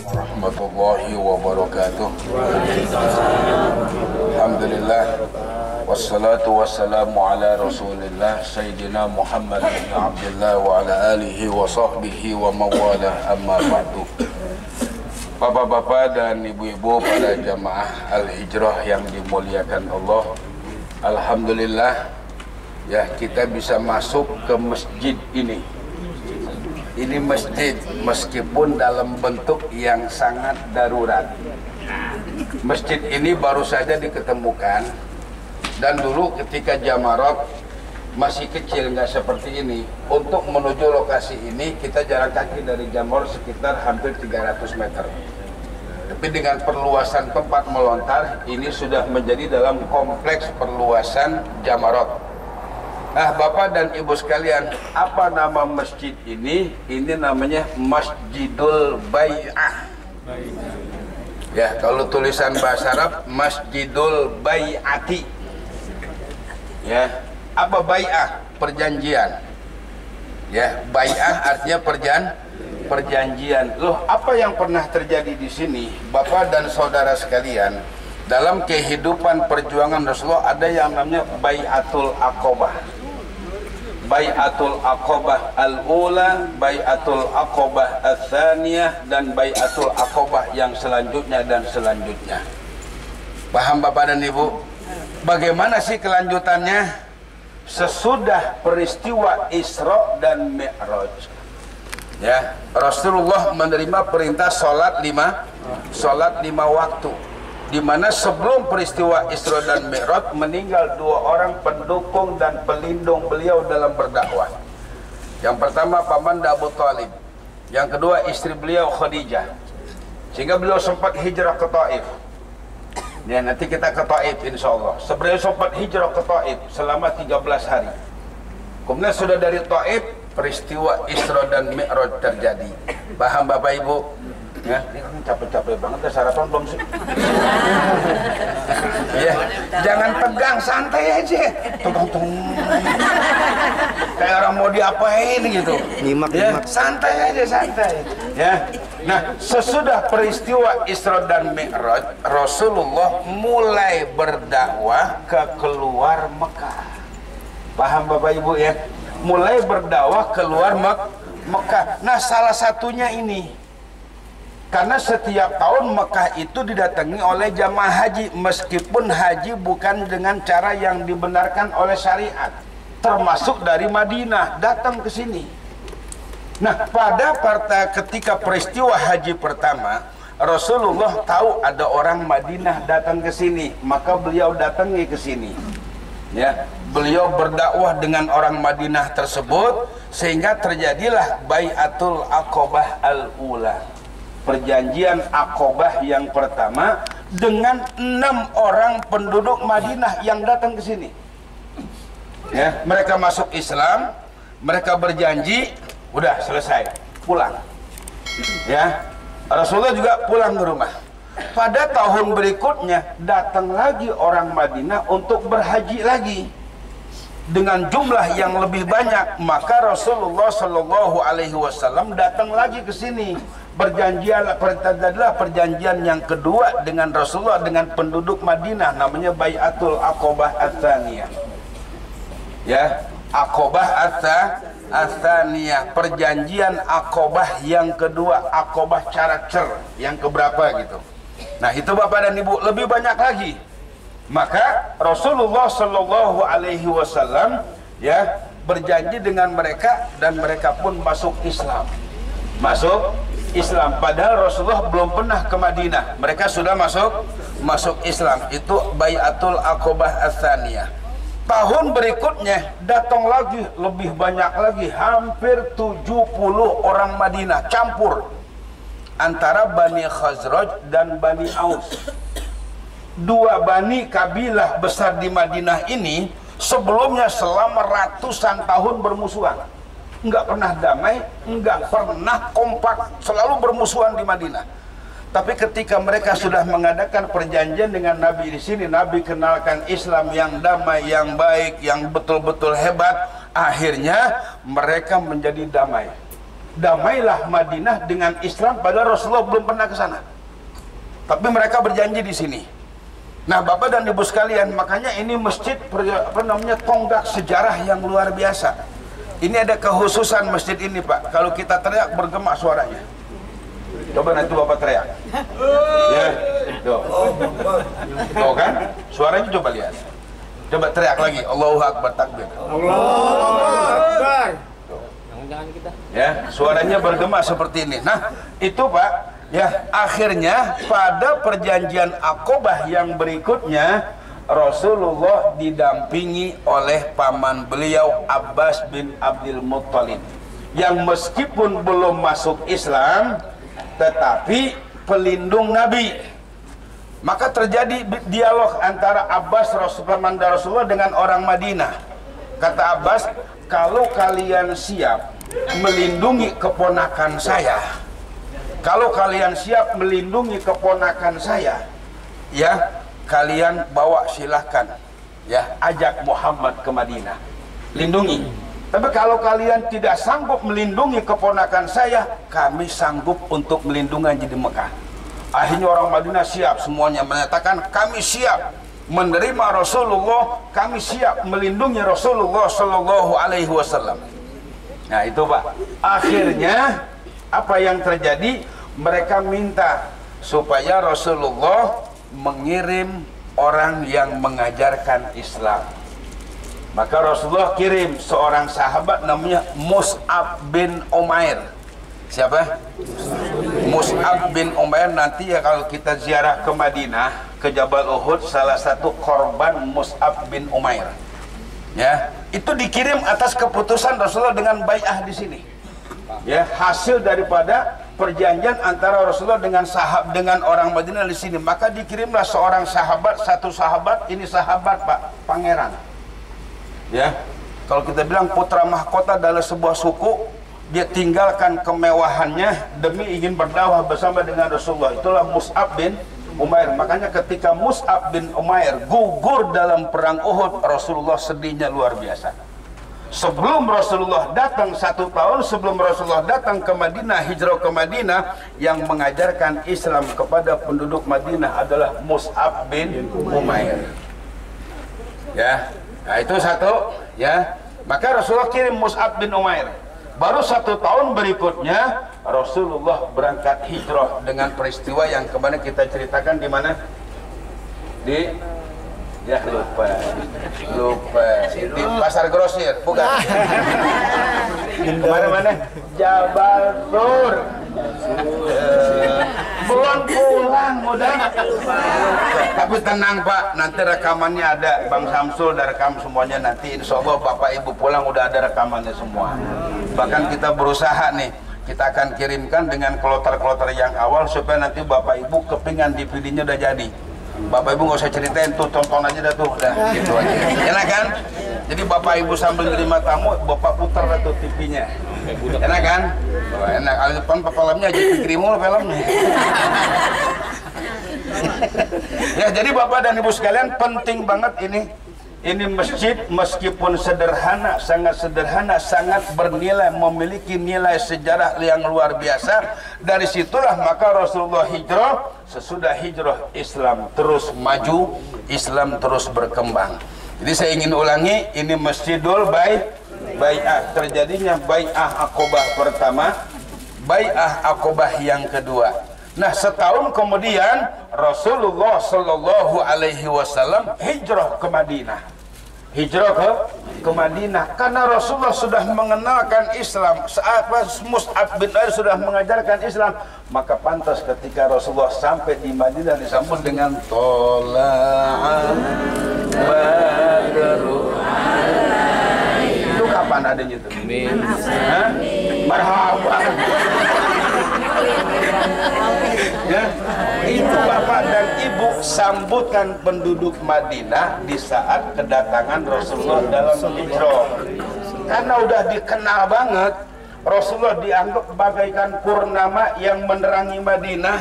warahmatullahi wabarakatuh. Alhamdulillah wassalatu wassalamu ala rasulillah Sayyidina Muhammad bin Abdullah wa ala alihi wa sahbihi wa mawalah, amma ba'du. Bapak-bapak dan ibu-ibu pada jamaah Al-Hijrah yang dimuliakan Allah, alhamdulillah ya kita bisa masuk ke masjid ini. Ini masjid meskipun dalam bentuk yang sangat darurat. Masjid ini baru saja diketemukan, dan dulu ketika Jamarat masih kecil, nggak seperti ini. Untuk menuju lokasi ini kita jalan kaki dari Jamarat sekitar hampir 300 meter. Tapi dengan perluasan tempat melontar, ini sudah menjadi dalam kompleks perluasan Jamarat. Nah, Bapak dan Ibu sekalian, apa nama masjid ini? Ini namanya Masjidul Bai'ah. Ya, kalau tulisan bahasa Arab Masjidul Bai'ati. Ya, apa bai'ah? Perjanjian. Ya, bai'ah artinya perjanjian. Loh, apa yang pernah terjadi di sini, Bapak dan saudara sekalian? Dalam kehidupan perjuangan Rasulullah ada yang namanya Bai'atul Aqobah. Bai'atul Aqobah al-ula, Bai'atul Aqobah al-thaniyah, dan Bai'atul Aqobah yang selanjutnya dan selanjutnya. Paham Bapak dan Ibu? Bagaimana sih kelanjutannya? Sesudah peristiwa Isra dan Mi'raj, ya, Rasulullah menerima perintah sholat lima waktu, di mana sebelum peristiwa Isra dan Mi'raj meninggal 2 orang pendukung dan pelindung beliau dalam berdakwah. Yang pertama Paman Abu Thalib, yang kedua istri beliau Khadijah, sehingga beliau sempat hijrah ke Taif. Ya, nanti kita ke Taif insyaallah. Sebenarnya sempat hijrah ke Taif selama 13 hari. Kemudian sudah dari Taif peristiwa Isra dan Mi'raj terjadi. Paham Bapak Ibu? Ya, ini kan capek-capek banget ya, sarapan belum sih? Ya, jangan tegang, santai aja. Tung. Kayak orang mau diapain gitu. Nyimak. Santai aja, santai. Ya. Nah, sesudah peristiwa Isra dan Mi'raj, Rasulullah mulai berdakwah ke keluar Mekah. Paham Bapak Ibu ya? Mulai berdakwah keluar Mekah. Nah, salah satunya ini, karena setiap tahun Mekah itu didatangi oleh jamaah haji, meskipun haji bukan dengan cara yang dibenarkan oleh syariat, termasuk dari Madinah datang ke sini. Nah, ketika peristiwa haji pertama, Rasulullah tahu ada orang Madinah datang ke sini, maka beliau datangi ke sini. Ya, beliau berdakwah dengan orang Madinah tersebut, sehingga terjadilah Bai'atul Aqobah al-ula. Perjanjian Aqobah yang pertama dengan 6 orang penduduk Madinah yang datang ke sini. Ya, mereka masuk Islam, mereka berjanji, udah selesai, pulang. Ya, Rasulullah juga pulang ke rumah. Pada tahun berikutnya datang lagi orang Madinah untuk berhaji lagi dengan jumlah yang lebih banyak. Maka Rasulullah Shallallahu Alaihi Wasallam datang lagi ke sini. Adalah perjanjian yang kedua dengan Rasulullah dengan penduduk Madinah, namanya Bai'atul Aqobah al-thaniyah. Ya, Aqobah al-thaniyah, perjanjian Aqobah yang kedua, Aqobah Caracer yang keberapa gitu. Nah, itu Bapak dan Ibu, lebih banyak lagi. Maka Rasulullah Shallallahu Alaihi Wasallam ya berjanji dengan mereka, dan mereka pun masuk Islam. Padahal Rasulullah belum pernah ke Madinah, mereka sudah masuk Islam. Itu Bai'atul Aqobah al-thaniyah. Tahun berikutnya datang lagi, lebih banyak lagi, hampir 70 orang Madinah, campur antara Bani Khazraj dan Bani Aus. 2 bani kabilah besar di Madinah ini sebelumnya selama ratusan tahun bermusuhan. Nggak pernah damai, nggak pernah kompak, selalu bermusuhan di Madinah. Tapi ketika mereka sudah mengadakan perjanjian dengan Nabi di sini, Nabi kenalkan Islam yang damai, yang baik, yang betul-betul hebat. Akhirnya mereka menjadi damai. Damailah Madinah dengan Islam, padahal Rasulullah belum pernah ke sana. Tapi mereka berjanji di sini. Nah, Bapak dan Ibu sekalian, makanya ini masjid tonggak sejarah yang luar biasa. Ini ada kekhususan masjid ini, Pak. Kalau kita teriak bergema suaranya. Coba nanti Bapak teriak. Ya, tuh kan? Suaranya coba lihat. Coba teriak lagi, Allahu Akbar, takbir. Allahu Akbar. Jangan kita. Ya, suaranya bergema seperti ini. Nah, itu Pak, ya akhirnya pada perjanjian Aqobah yang berikutnya Rasulullah didampingi oleh paman beliau Abbas bin Abdul Muttalib, yang meskipun belum masuk Islam tetapi pelindung Nabi. Maka terjadi dialog antara Abbas Rasulullah dengan orang Madinah. Kata Abbas, kalau kalian siap melindungi keponakan saya, kalau kalian siap melindungi keponakan saya, ya kalian bawa silahkan, ya ajak Muhammad ke Madinah, lindungi. Tapi kalau kalian tidak sanggup melindungi keponakan saya, kami sanggup untuk melindungi di Mekah. Akhirnya orang Madinah siap, semuanya menyatakan kami siap menerima Rasulullah, kami siap melindungi Rasulullah Shallallahu Alaihi Wasallam. Nah itu Pak, akhirnya apa yang terjadi? Mereka minta supaya Rasulullah mengirim orang yang mengajarkan Islam. Maka Rasulullah kirim seorang sahabat namanya Mus'ab bin Umair. Siapa? Mus'ab bin Umair. Nanti ya kalau kita ziarah ke Madinah, ke Jabal Uhud, salah satu korban Mus'ab bin Umair. Ya, itu dikirim atas keputusan Rasulullah dengan bai'ah di sini. Ya, hasil daripada perjanjian antara Rasulullah dengan orang Madinah di sini. Maka dikirimlah seorang sahabat, satu sahabat, ini sahabat Pak, pangeran. Ya, kalau kita bilang putra mahkota dalam sebuah suku, dia tinggalkan kemewahannya demi ingin berdakwah bersama dengan Rasulullah. Itulah Mus'ab bin Umair. Makanya ketika Mus'ab bin Umair gugur dalam perang Uhud, Rasulullah sedihnya luar biasa. Sebelum Rasulullah datang, 1 tahun sebelum Rasulullah datang ke Madinah, hijrah ke Madinah, yang mengajarkan Islam kepada penduduk Madinah adalah Mus'ab bin Umair. Ya, nah itu satu. Ya, maka Rasulullah kirim Mus'ab bin Umair. Baru 1 tahun berikutnya Rasulullah berangkat hijrah dengan peristiwa yang kemarin kita ceritakan di mana? Di ya lupa di Pasar Grosir, bukan? Kemana mana? Jabal Nur. Belum pulang mudah. Tapi tenang Pak, nanti rekamannya ada. Bang Samsul udah rekam semuanya, nanti insya Allah Bapak Ibu pulang udah ada rekamannya semua. Bahkan kita berusaha nih, kita akan kirimkan dengan kloter-kloter yang awal supaya nanti Bapak Ibu kepingan DVD-nya udah jadi. Bapak Ibu nggak usah ceritain tuh, tonton aja dah tuh, udah gitu aja. Enak kan? Jadi Bapak Ibu sambil nerima tamu, Bapak putar dah tuh TV-nya. Enak kan? Oh, enak. Al depan pepelamnya aja dikirimu filmnya. Ya, jadi Bapak dan Ibu sekalian, penting banget ini. Ini masjid meskipun sederhana, sangat bernilai, memiliki nilai sejarah yang luar biasa. Dari situlah maka Rasulullah hijrah. Sesudah hijrah, Islam terus maju, Islam terus berkembang. Jadi saya ingin ulangi, ini Masjidul Bai'ah. Terjadinya Bai'ah Aqobah pertama, Bai'ah Aqobah yang kedua. Nah, setahun kemudian Rasulullah Shallallahu Alaihi Wasallam hijrah ke Madinah. Hijrah ke Madinah karena Rasulullah sudah mengenalkan Islam. Saat Mus'ab bin Umair sudah mengajarkan Islam, maka pantas ketika Rasulullah sampai di Madinah disambut dengan tola'an badru. Itu kapan adanya itu? Marhaban. Ya, itu Bapak dan Ibu sambutan penduduk Madinah di saat kedatangan Rasulullah dalam hijrah. Karena udah dikenal banget, Rasulullah dianggap bagaikan purnama yang menerangi Madinah,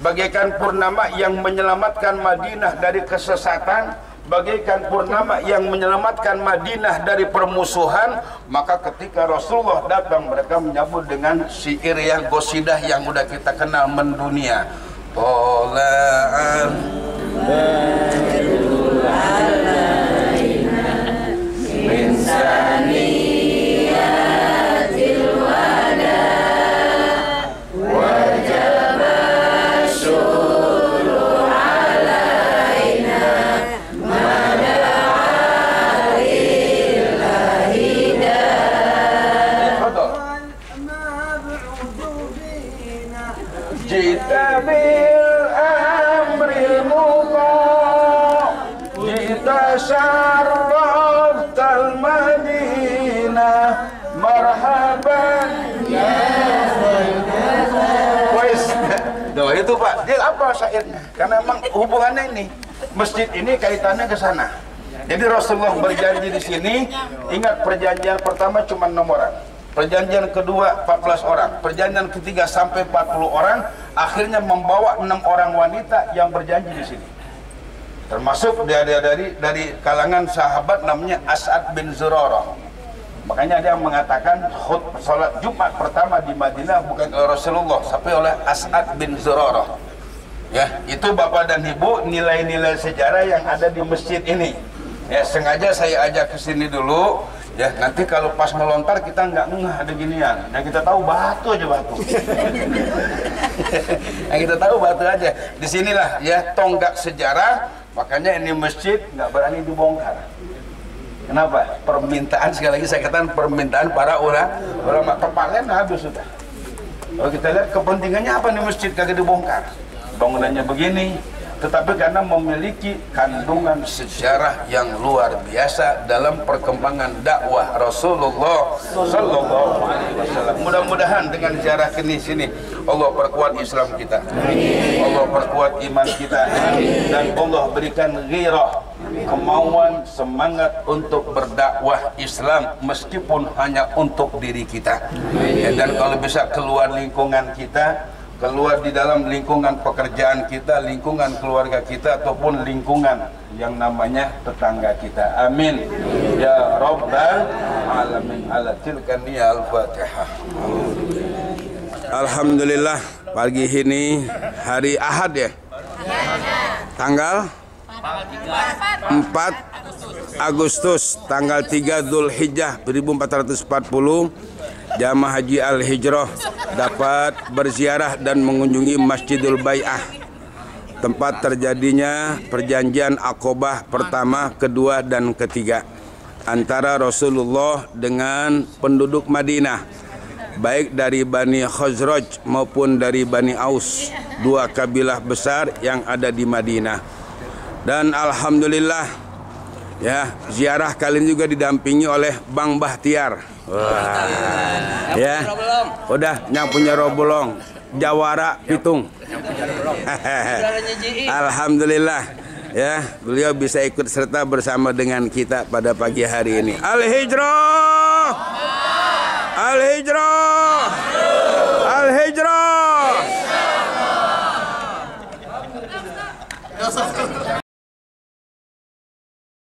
bagaikan purnama yang menyelamatkan Madinah dari kesesatan, bagaikan purnama yang menyelamatkan Madinah dari permusuhan. Maka ketika Rasulullah datang, mereka menyambut dengan syair yang qasidah yang udah kita kenal mendunia. Tola'an badrul alaina min saniyatil wada wajaba syuru alaina mada'alillahi jita bil amril muqa jita syarraftal madinah marhaban ya wes. Doa itu Pak, dia apa syairnya? Karena memang hubungannya ini masjid ini kaitannya ke sana. Jadi Rasulullah berjanji di sini. Ingat, perjanjian pertama cuma 6 orang. Perjanjian kedua 14 orang, perjanjian ketiga sampai 40 orang, akhirnya membawa 6 orang wanita yang berjanji di sini. Termasuk dari kalangan sahabat namanya As'ad bin Zurarah. Makanya dia mengatakan salat Jumat pertama di Madinah bukan oleh Rasulullah, tapi oleh As'ad bin Zurarah. Ya, itu Bapak dan Ibu nilai-nilai sejarah yang ada di masjid ini. Ya, sengaja saya ajak ke sini dulu. Ya, nanti kalau pas melontar kita nggak ngeh ada ginian. Yang kita tahu batu aja batu. Yang kita tahu batu aja. Disinilah ya tonggak sejarah. Makanya ini masjid nggak berani dibongkar. Kenapa? Permintaan, sekali lagi saya katakan permintaan para ulama. Perpalian habis sudah. Kalau kita lihat kepentingannya apa nih masjid kagak dibongkar? Bangunannya begini. Tetapi karena memiliki kandungan sejarah yang luar biasa dalam perkembangan dakwah Rasulullah Sallallahu Alaihi Wasallam. Mudah-mudahan dengan ziarah ke sini Allah perkuat Islam kita, Allah perkuat iman kita, dan Allah berikan ghirah, kemauan, semangat untuk berdakwah Islam meskipun hanya untuk diri kita. Ya, dan kalau bisa keluar lingkungan kita, keluar di dalam lingkungan pekerjaan kita, lingkungan keluarga kita, ataupun lingkungan yang namanya tetangga kita. Amin ya rabbal alamin. Ala tilkan ya al-Fatihah. Alhamdulillah, pagi ini hari Ahad ya, tanggal 4 Agustus, tanggal 3 Dzulhijjah 1440, jamaah haji Al-Hijrah dapat berziarah dan mengunjungi Masjidul Bai'ah, tempat terjadinya perjanjian Aqobah pertama, kedua, dan ketiga antara Rasulullah dengan penduduk Madinah, baik dari Bani Khazraj maupun dari Bani Aus, dua kabilah besar yang ada di Madinah. Dan alhamdulillah ya, ziarah kali ini juga didampingi oleh Bang Bahtiar. Wah, ya, udah yang punya robolong Jawara Pitung. Alhamdulillah ya, beliau bisa ikut serta bersama dengan kita pada pagi hari ini. Al-Hijrah, Al-Hijrah.